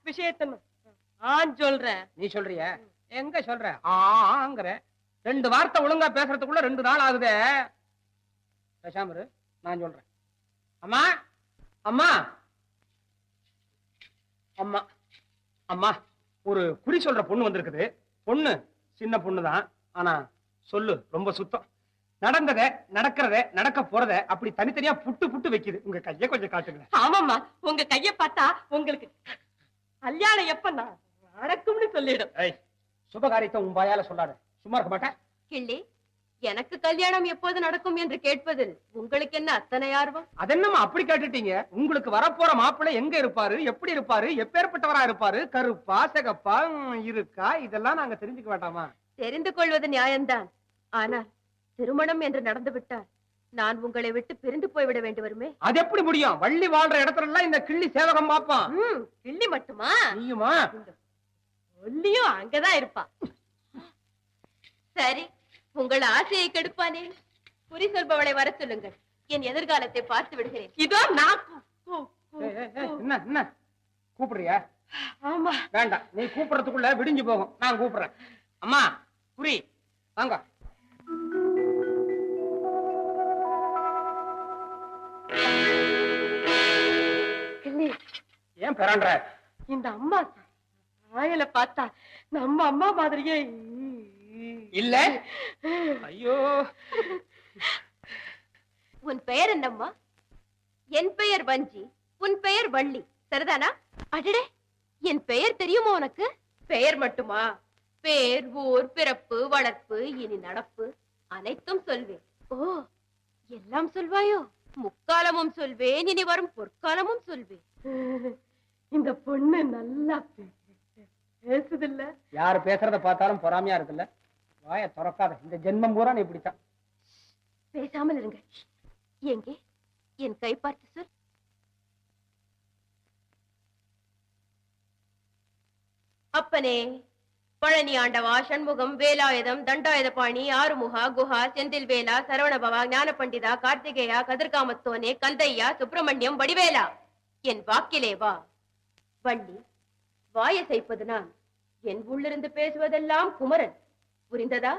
விஷயத்த சொல்றேன். நீ சொல்றிய? எங்க சொல்ற? ஆங்கிற 2 வார்த்தை ஒழுங்கா பேசுறதுக்குள்ள 2 நாள் ஆகுதே. பேசாம நான் சொல்றேன். அம்மா அம்மா அம்மா அம்மா, ஒரு குறி சொல்ற பொண்ணு வந்திருக்குது. பொண்ணு சின்ன பொண்ணுதான், ஆனா சொல்லு ரொம்ப சுத்தம். நடந்தத நடக்கிறத நடக்க போறத அப்படி தனித்தனியா புட்டு புட்டு வைக்குது. உங்க கைய கொஞ்சம் காட்டுங்க. ஆமாம்மா, உங்க கைய பார்த்தா உங்களுக்கு கல்யாணம் எப்ப நடக்கும்னு சொல்லிடும். சுபகாரியத்தை உன் வாயால சொல்லாத, சும்மா இருக்க மாட்டேன். கிள்ளி, எனக்கு கல்யாணம் எப்போது நடக்கும் என்று கேட்பதில் உங்களுக்கு என்ன அத்தனை ஆர்வம்? அதென்னமா அப்படி கேட்டுட்டீங்க? உங்களுக்கு வரப்போற மாப்பிள்ளை எங்க இருப்பாரு, எப்படி இருப்பாரு, எப்பேற்பட்டவரா இருப்பாரு, கருப்பா சிகப்பா இருக்கா, இதெல்லாம் நாங்க தெரிஞ்சுக்க வேண்டாமா? தெரிந்து கொள்வது நியாயம்தான். ஆனால் திருமணம் என்று நடந்து விட்டால் நான் உங்களை விட்டு பிரிந்து போய்விட வேண்டி வருமே. அது எப்படி முடியும்? வள்ளி வாழ்ற இடத்துல எல்லாம் இந்த கிள்ளி சேவகம் பாப்பான். கிள்ளி மட்டுமா? நீயுமா? ஒல்லியும் அங்கதான் இருப்பான். சரி, உங்கள் ஆசையை கெடுப்பானே. குறி சொல்பவளை வர சொல்லுங்கள். என் எதிர்காலத்தை பார்த்து விடுகிறேன். இதோ நான். என்ன என்ன கூப்பிடுறியா? ஆமா. வேண்டாம், நீ கூப்பிடுறதுக்குள்ள விடிஞ்சு போகும். நான் கூப்பிடுறேன். அம்மா குறி வாங்க. ஏன் பெறான்ற? இந்த அம்மா சாயல பார்த்தா நம்ம அம்மா மாதிரியே இல்ல. ஐயோ, உன் பெயர் என்னம்மா? என் பெயர் வஞ்சி, உன் பெயர் வள்ளி, சரிதானா? அடடே, என் பெயர் தெரியுமா உனக்கு? பெயர் மட்டுமா? பேர், ஊர், பிறப்பு, வளர்ப்பு, இனி நடப்பு அனைத்தும் சொல்வேன். ஓ, எல்லாம் சொல்வாயோ? முக்காலமும் சொல்வேன், இனி வரும் பொற்காலமும் சொல்வேன். இந்த பொண்ணு நல்லா பேசுதில்ல? யாரு பேசுறத பார்த்தாலும் பொறாமையா இருக்குல்ல? வாய திறக்காத, இந்த ஜென்மம் பூரா நீ இப்படித்தான். பேசாமல் இருங்க. எங்கே என் கை பார்த்து சொல். அப்பனே, பழனி ஆண்டவா, சண்முகம், வேலாயுதம், தண்டாயுத பாணி, ஆறுமுகா, குஹா, செந்தில் வேலா, சரவணபவா, ஞான பண்டிதா, கார்த்திகேயா, கதிர்காமத்தோனே, கந்தையா, சுப்பிரமணியம், வடிவேலா, என் வாக்கிலே வா. வள்ளி, வாய செய்ப்பது நான், என் உள்ளிருந்து பேசுவதெல்லாம் குமரன். புரிந்ததா?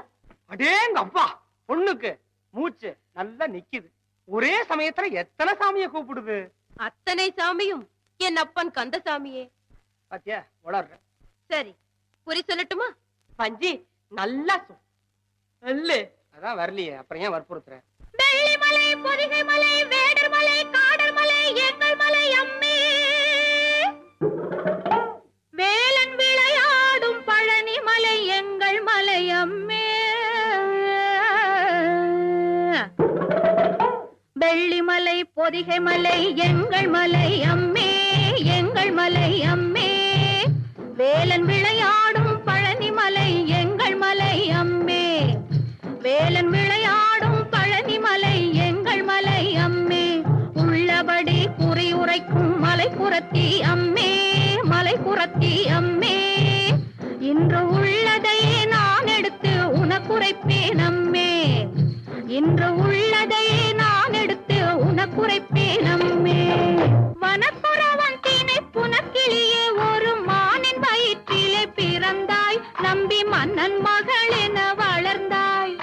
அடேங்க அப்பா, பொண்ணுக்கு மூச்சு நல்லா நிக்குது. ஒரே சமயத்துல எத்தனை சாமிய கூப்பிடுது? அத்தனை சாமியும் என் அப்பன் கந்தசாமியே. பாத்தியா வளர்ற. சரி, குறி சொல்லட்டுமா? பஞ்சி நல்லா சொல்லு. அதான் வரலையே, அப்புறம் ஏன் வற்புறுத்துற? வெள்ளிமலை, பொதிகை மலை, வேடர் மலை, காடர் மலை, எங்கள் மலை அம்மே. வேலன் விளையாடும் பழனி மலை, எங்கள் மலை அம்மே. வெள்ளிமலை, பொதிகை மலை, எங்கள் மலை அம்மே, எங்கள் மலை அம்மே. வேலன் விளையாடும் பழனி மலை, எங்கள் மலை அம்மே. வேலன் விளையாடும் பழனி மலை, எங்கள் மலை அம்மே. உள்ளபடி குறி உரைக்கும் மலைப்புறத்தி அம்மே, மலைப்புறத்தி அம்மே. இன்று உள்ளதையே நான் எடுத்து உனக்குரைப்பேன் அம்மே. இன்று உள்ளதையே நான் எடுத்து உனக்குரைப்பேன் அம்மே. வனப்புறவன் திணை புனக்கிளியே, ஒரு மானின் வயிற்றிலே பிறந்தாய், நம்பி மன்னன் மகள் என வளர்ந்தாய்.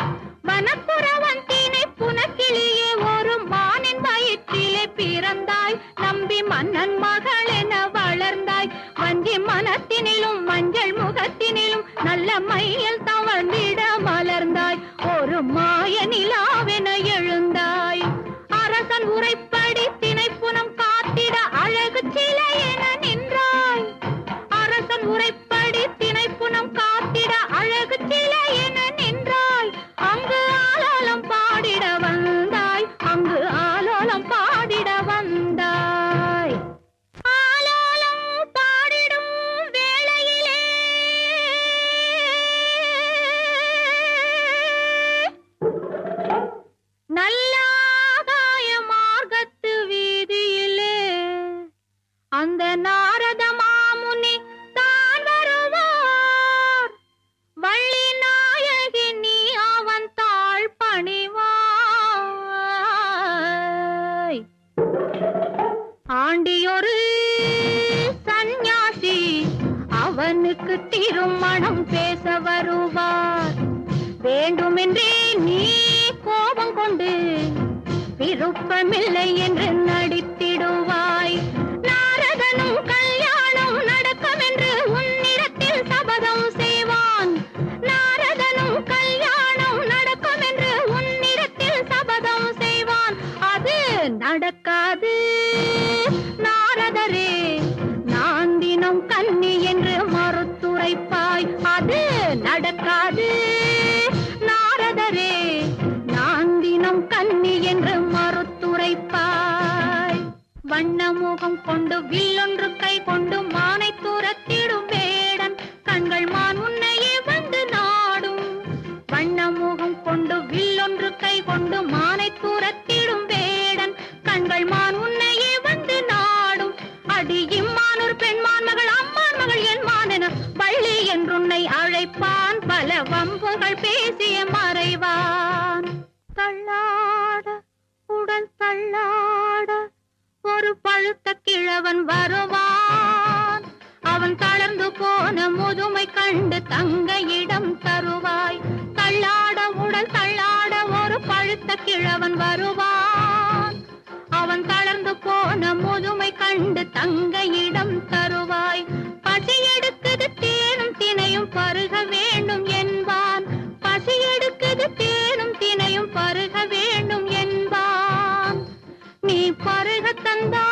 வனப்புறவன் திணை புனக்கிளியே, ஒரு மானின் வயிற்றிலே பிறந்தாய், நம்பி மன்னன் மகள் என வளர்ந்தாய். வஞ்சி மனத்தினிலும் மஞ்சள் முகத்தினிலும் நல்ல மையல் தவழ்ந்திட மலர்ந்தாய். ஒரு மாய நிலாவென எழுந்தாய். அரசன் உரைப்படி திணைப்புனம் காத்திட அழகு சிலை என நின்றாய். அரசன் உரைப்படி திணைப்புனம் காத்திட அழகு சிலை என நின்றாய். அங்கு ஆலோலம் பாடிட வந்தாய், அங்கு ஆலோலம் பாடிட வந்தாய். ஆலோலம் பாடிடும் வேளையிலே நல்லாதாய மார்க்கத்து வீதியிலே அந்த நாரத மாமுனி தான் வருவார். வள்ளி நாயகி நீ அவன் தாழ் பணிவாய். ஆண்டியொரு சந்நியாசி மகனுக்கு திருமணம் பேச வருவார். வேண்டுமென்றே நீ கோபம் கொண்டு விருப்பமில்லை என்று நடித்திடுவாய். நாரதனும் கல்யாணம் நடக்கும் என்று உன்னிடத்தில் சபதம் செய்வான். நாரதனும் கல்யாணம் நடக்கும் என்று உன்னிடத்தில் சபதம் செய்வான். அது நடக்காது நாரதரே, நான் தினம் கன்னி என்று மறுத்துரைப்பாய். அது நடக்காது நாரதரே, நான் தினம் கன்னி என்று மறுத்துரைப்பாய். வண்ணமுகம் கொண்டு வில்லொன்று கை கொண்டு மானை துரத்திடும் வேடன் கண்கள் மான் உன்னையே வந்து நாடும். வண்ணமுகம் கொண்டு வில்லொன்று கை கொண்டு மானை துரத்திடும் வேடன் கண்கள் மான் உன்னையே வந்து நாடும். அடி இம்மான் ஒரு பெண்மான் மகள் அம்மான் மகள் என் மானென வள்ளி என்றுன்னை அழைப்பான். பல வம்புகள் பேசிய மறைவான். தள்ளாட உடல் தள்ளாட ஒரு பழுத்த கிழவன் வருவான். அவன் தளர்ந்து போன முதுமை கண்டு தங்கையிடம் தருவாய். தள்ளாட உடல் தள்ளாட ஒரு பழுத்த கிழவன் வருவான். அவன் தளர்ந்து போன முதுமை கண்டு தங்கையிடம் தருவாய். பசி எடுக்குது தேனும் தினையும் பருக வேண்டும் என்பான். பசி எடுக்குது தேனும் தினையும் பருக வேண்டும் என்பான். நீ பருக தந்தால்,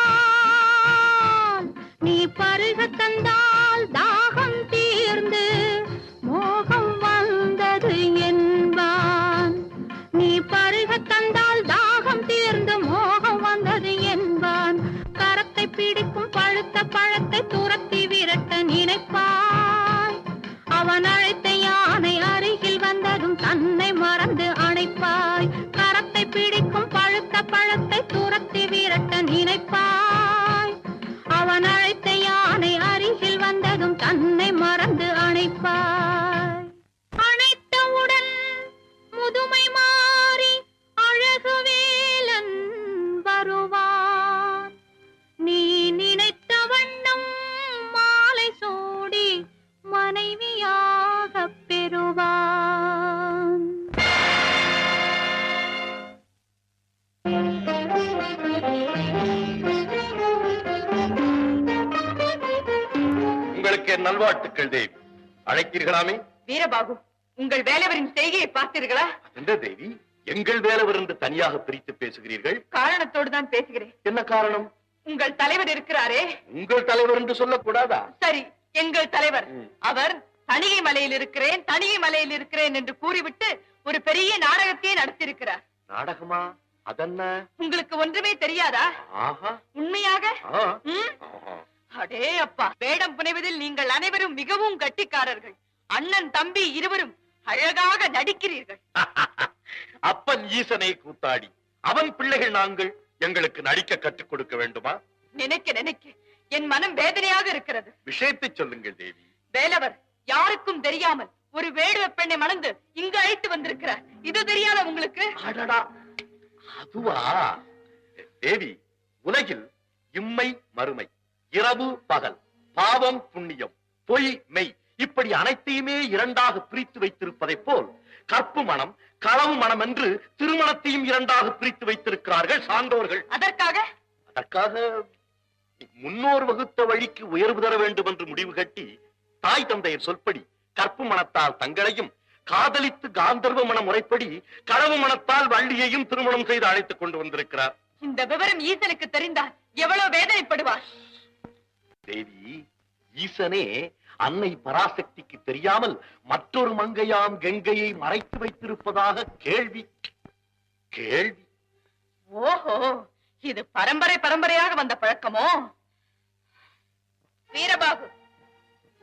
நீ பருக தந்தால் தாகம் தீர்ந்து மோகம் வந்தது என்பான். நீ பருக தந்தால் தாகம் தீர்ந்து மோகம் வந்தது என்பான். கரத்தை பிடிக்கும் பழுத்த பழத்தை துரத்தி விரட்ட நினைப்பாய். அவன் அழைத்த யானை அருகில் வந்ததும் தன்னை மறந்து அணைப்பாய். கரத்தை பிடிக்கும் பழுத்த பழத்தை துரத்தி விரட்ட நினைப்பாய். அவன் அழைத்த யானை அருகில் வந்ததும் தன்னை மறந்து அணைப்பாய். அணைத்தவுடன் முதுமை மாறி அழகு வேலன் வருவான். நீ நினைத்த வண்ணம் மாலை சூடி மனைவியாக பெறுவான். உங்களுக்கு நல்வாழ்த்துக்கள் தேவி. அழைத்தீர்களாமே? வீரபாகு, உங்கள் வேலவரின் செய்கையை பார்த்தீர்களா? என்ற தேவி, எங்கள் வேலவர் என்று தனியாக பிரித்து பேசுகிறீர்கள். காரணத்தோடு தான் பேசுகிறேன். என்ன காரணம்? உங்கள் தலைவர் இருக்கிறாரே. உங்கள் தலைவர் என்று சொல்லக்கூடாதா? சரி, எங்கள் தலைவர். அவர் தணிகை மலையில் இருக்கிறேன், தணிகை மலையில் இருக்கிறேன் என்று கூறிவிட்டு ஒரு பெரிய நாடகத்தையே நடத்தியிருக்கிறார். நாடகமா? அதென்ன? உங்களுக்கு ஒன்றுமே தெரியாதா? ஆஹா. உண்மையாக? ஆ. ம்? ஆஹா. அடே அப்பா, வேடம் புனைவதில் நீங்கள் அனைவரும் மிகவும் கட்டிக்காரர்கள். அண்ணன் தம்பி இருவரும் அழகாக நடிக்கிறீர்கள். அப்பன் ஈசனை கூத்தாடி அவன் பிள்ளைகள் நாங்கள். எங்களுக்கு நடிக்க கற்றுக் கொடுக்க வேண்டுமா? நினைக்க நினைக்க என் மனம் வேதனையாக இருக்கிறது. விஷயத்தை சொல்லுங்கள் தேவி. வேலவர் யாருக்கும் தெரியாமல் ஒரு வேடுவ பெண்ணை மணந்து இங்கு அழைத்து வந்திருக்கிறார். இது தெரியாத உங்களுக்கு? அடடா, அதுவா? தேவி, உலகில் இம்மை மறுமை, இரவு பகல், பாவம் புண்ணியம், பொய் மெய், இப்படி அனைத்தையுமே இரண்டாக பிரித்து வைத்திருப்பதை போல் கற்பு மனம் களவு மனம் என்று திருமணத்தையும் இரண்டாக பிரித்து வைத்திருக்கிறார்கள் சான்றோர்கள். அதற்காக முன்னோர் வகுத்த வழிக்கு உயர்வு தர வேண்டும் என்று முடிவு கட்டி தாய் தந்தையர் சொல்படி கற்பு மனத்தால் தங்களையும், காதலித்து காந்தர்வ மன முறைப்படி களவு மனத்தால் வள்ளியையும் திருமணம் செய்து அழைத்துக் கொண்டு வந்திருக்கிறார். இந்த விவரம் ஈசனுக்கு தெரிந்தால் எவ்வளவு வேதனைப்படுவார். தேவி, ஈசனே அன்னை பராசக்திக்கு தெரியாமல் மற்றொரு மங்கையாம் கங்கையை மறைத்து வைத்திருப்பதாக கேள்வி. ஓஹோ, இது பரம்பரை பரம்பரையாக வந்த பழக்கமோ? வீரபாகு,